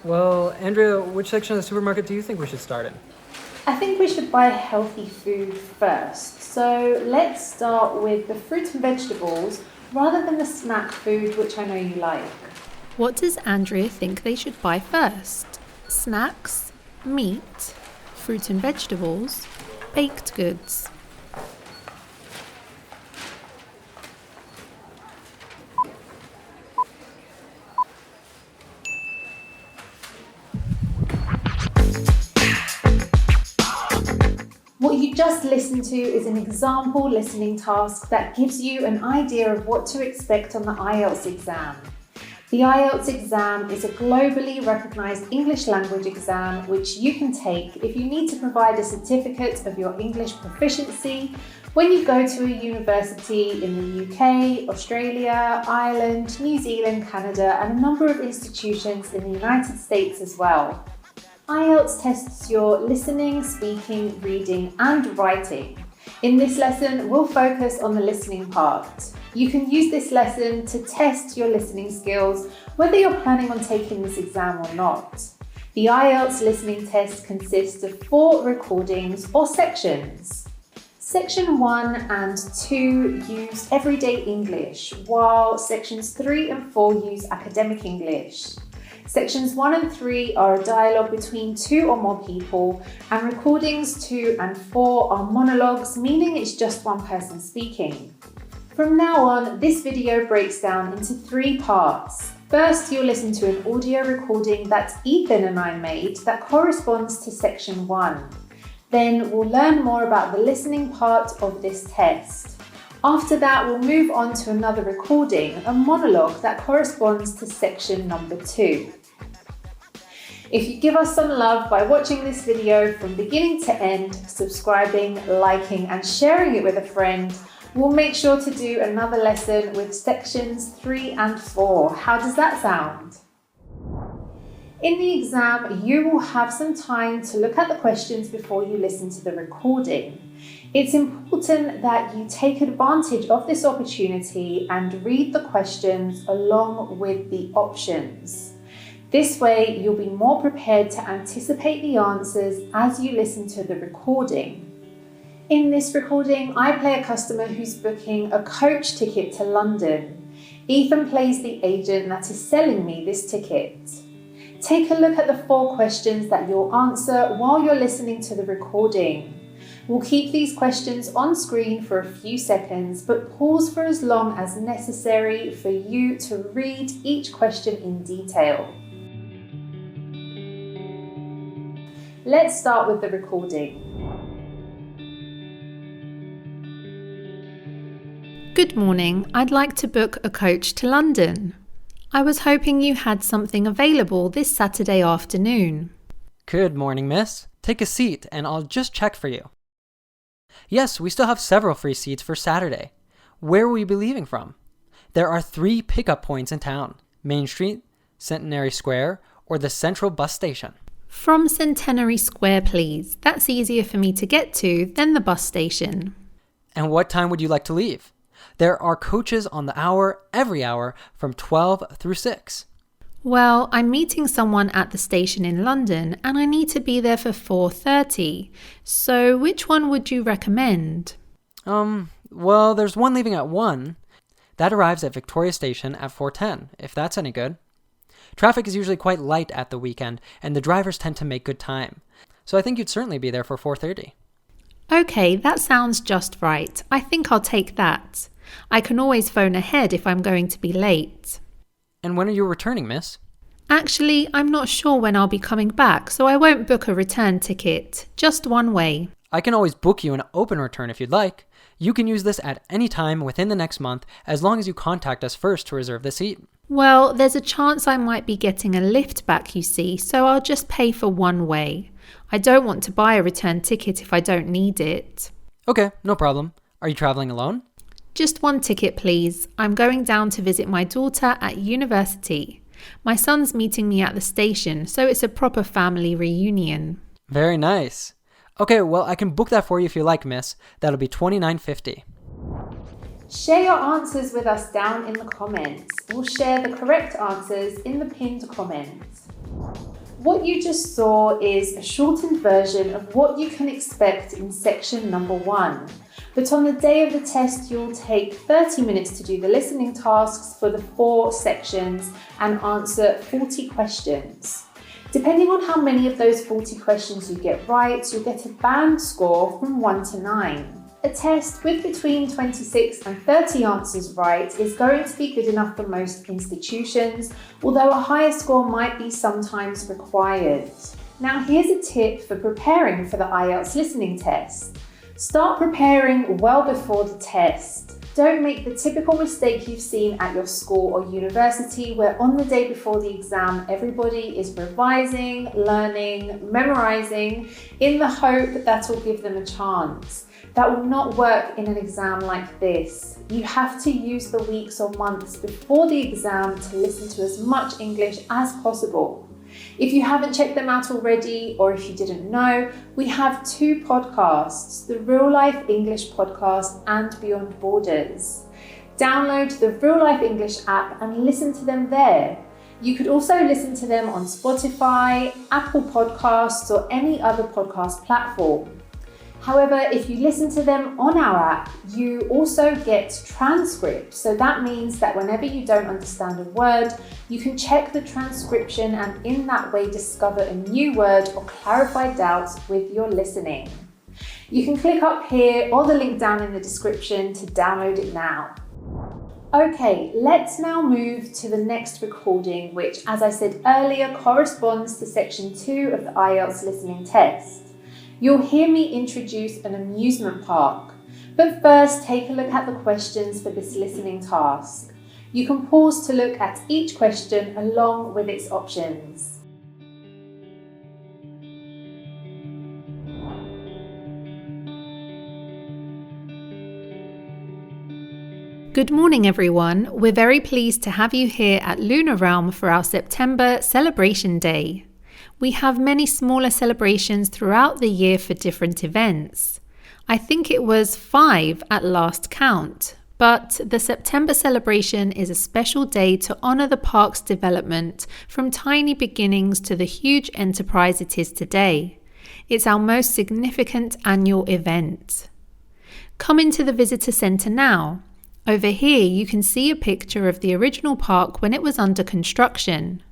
Well, Andrea, which section of the supermarket do you think we should start in? I think we should buy healthy food first. So let's start with the fruit and vegetables rather than the snack food, which I know you like. What does Andrea think they should buy first? Snacks, meat, fruit and vegetables, baked goods? What you just listened to is an example listening task that gives you an idea of what to expect on the IELTS exam. The IELTS exam is a globally recognised English language exam which you can take if you need to provide a certificate of your English proficiency when you go to a university in the UK, Australia, Ireland, New Zealand, Canada, and a number of institutions in the United States as well. IELTS tests your listening, speaking, reading, and writing. In this lesson, we'll focus on the listening part. You can use this lesson to test your listening skills, whether you're planning on taking this exam or not. The IELTS listening test consists of 4 recordings or sections. Section 1 and 2 use everyday English, while sections 3 and 4 use academic English. Sections 1 and 3 are a dialogue between 2 or more people, and recordings 2 and 4 are monologues, meaning it's just one person speaking. From now on, this video breaks down into 3 parts. First, you'll listen to an audio recording that Ethan and I made that corresponds to section 1. Then we'll learn more about the listening part of this test. After that, we'll move on to another recording, a monologue that corresponds to section number 2. If you give us some love by watching this video from beginning to end, subscribing, liking, and sharing it with a friend, we'll make sure to do another lesson with sections 3 and 4. How does that sound? In the exam, you will have some time to look at the questions before you listen to the recording. It's important that you take advantage of this opportunity and read the questions along with the options. This way, you'll be more prepared to anticipate the answers as you listen to the recording. In this recording, I play a customer who's booking a coach ticket to London. Ethan plays the agent that is selling me this ticket. Take a look at the 4 questions that you'll answer while you're listening to the recording. We'll keep these questions on screen for a few seconds, but pause for as long as necessary for you to read each question in detail. Let's start with the recording. Good morning. I'd like to book a coach to London. I was hoping you had something available this Saturday afternoon. Good morning, miss. Take a seat and I'll just check for you. Yes, we still have several free seats for Saturday. Where will you be leaving from? There are 3 pickup points in town: Main Street, Centenary Square, or the Central Bus Station. From Centenary Square, please. That's easier for me to get to than the bus station. And what time would you like to leave? There are coaches on the hour, every hour, from 12 through 6. Well, I'm meeting someone at the station in London and I need to be there for 4:30. So which one would you recommend? Well, there's one leaving at 1. That arrives at Victoria Station at 4:10, if that's any good. Traffic is usually quite light at the weekend, and the drivers tend to make good time. So I think you'd certainly be there for 4:30. Okay, that sounds just right. I think I'll take that. I can always phone ahead if I'm going to be late. And when are you returning, miss? Actually, I'm not sure when I'll be coming back, so I won't book a return ticket. Just one way. I can always book you an open return if you'd like. You can use this at any time within the next month, as long as you contact us first to reserve the seat. Well, there's a chance I might be getting a lift back, you see, so I'll just pay for one way. I don't want to buy a return ticket if I don't need it. Okay, no problem. Are you traveling alone? Just one ticket, please. I'm going down to visit my daughter at university. My son's meeting me at the station, so it's a proper family reunion. Very nice. Okay, well, I can book that for you if you like, miss. That'll be $29.50. Share your answers with us down in the comments. We'll share the correct answers in the pinned comments. What you just saw is a shortened version of what you can expect in section number 1. But on the day of the test, you'll take 30 minutes to do the listening tasks for the 4 sections and answer 40 questions. Depending on how many of those 40 questions you get right, you'll get a band score from 1 to 9. A test with between 26 and 30 answers right is going to be good enough for most institutions, although a higher score might be sometimes required. Now here's a tip for preparing for the IELTS listening test. Start preparing well before the test. Don't make the typical mistake you've seen at your school or university where on the day before the exam everybody is revising, learning, memorizing in the hope that will give them a chance. That will not work in an exam like this. You have to use the weeks or months before the exam to listen to as much English as possible. If you haven't checked them out already, or if you didn't know, we have 2 podcasts, the Real Life English podcast and Beyond Borders. Download the Real Life English app and listen to them there. You could also listen to them on Spotify, Apple Podcasts, or any other podcast platform. However, if you listen to them on our app, you also get transcripts. So that means that whenever you don't understand a word, you can check the transcription and in that way discover a new word or clarify doubts with your listening. You can click up here or the link down in the description to download it now. Okay, let's now move to the next recording, which, as I said earlier, corresponds to section 2 of the IELTS listening test. You'll hear me introduce an amusement park, but first take a look at the questions for this listening task. You can pause to look at each question along with its options. Good morning, everyone. We're very pleased to have you here at Lunar Realm for our September Celebration Day. We have many smaller celebrations throughout the year for different events. I think it was 5 at last count, but the September celebration is a special day to honour the park's development from tiny beginnings to the huge enterprise it is today. It's our most significant annual event. Come into the visitor centre now. Over here you can see a picture of the original park when it was under construction.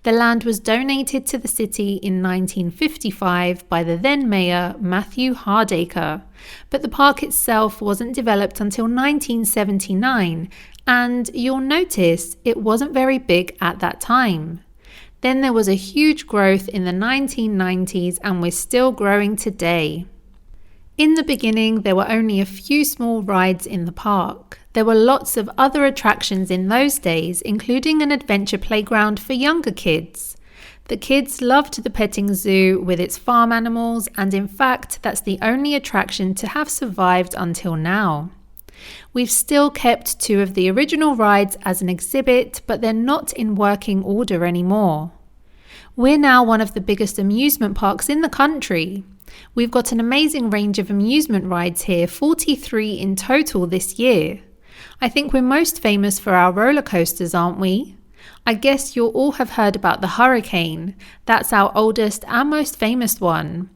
The land was donated to the city in 1955 by the then mayor Matthew Hardacre, but the park itself wasn't developed until 1979, and you'll notice it wasn't very big at that time. Then there was a huge growth in the 1990s, and we're still growing today. In the beginning, there were only a few small rides in the park. There were lots of other attractions in those days, including an adventure playground for younger kids. The kids loved the petting zoo with its farm animals, and in fact, that's the only attraction to have survived until now. We've still kept 2 of the original rides as an exhibit, but they're not in working order anymore. We're now one of the biggest amusement parks in the country. We've got an amazing range of amusement rides here, 43 in total this year. I think we're most famous for our roller coasters, aren't we? I guess you'll all have heard about the Hurricane. That's our oldest and most famous one.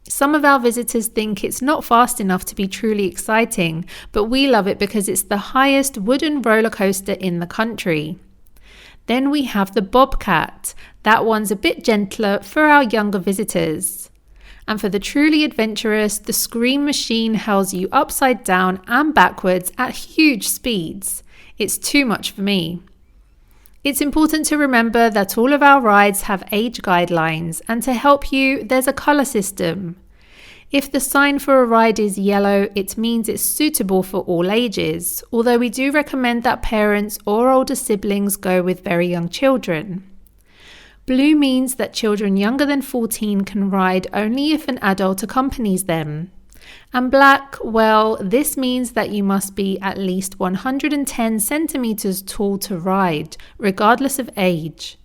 Some of our visitors think it's not fast enough to be truly exciting, but we love it because it's the highest wooden roller coaster in the country. Then we have the Bobcat. That one's a bit gentler for our younger visitors. And for the truly adventurous, the Scream Machine hurls you upside down and backwards at huge speeds. It's too much for me. It's important to remember that all of our rides have age guidelines, and to help you, there's a colour system. If the sign for a ride is yellow, it means it's suitable for all ages, although we do recommend that parents or older siblings go with very young children. Blue means that children younger than 14 can ride only if an adult accompanies them. And black, well, this means that you must be at least 110 centimeters tall to ride, regardless of age.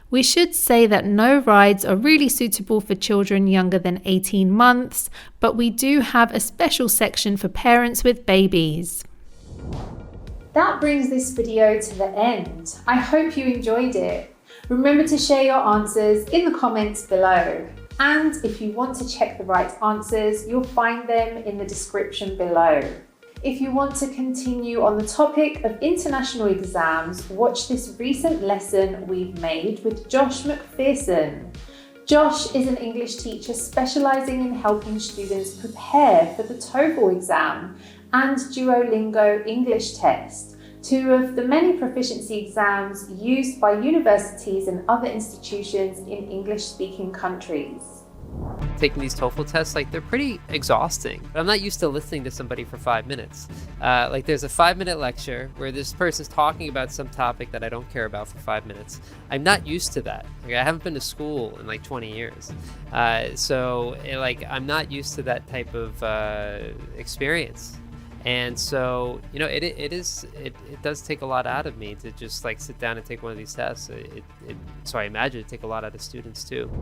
We should say that no rides are really suitable for children younger than 18 months, but we do have a special section for parents with babies. That brings this video to the end. I hope you enjoyed it. Remember to share your answers in the comments below. And if you want to check the right answers, you'll find them in the description below. If you want to continue on the topic of international exams, watch this recent lesson we've made with Josh McPherson. Josh is an English teacher specialising in helping students prepare for the TOEFL exam and Duolingo English test, two of the many proficiency exams used by universities and other institutions in English-speaking countries. Taking these TOEFL tests, they're pretty exhausting. I'm not used to listening to somebody for 5 minutes. There's a 5-minute lecture where this person's talking about some topic that I don't care about for 5 minutes. I'm not used to that. I haven't been to school in 20 years. I'm not used to that type of experience. And so, it does take a lot out of me to just sit down and take one of these tests. So I imagine it take a lot out of students too.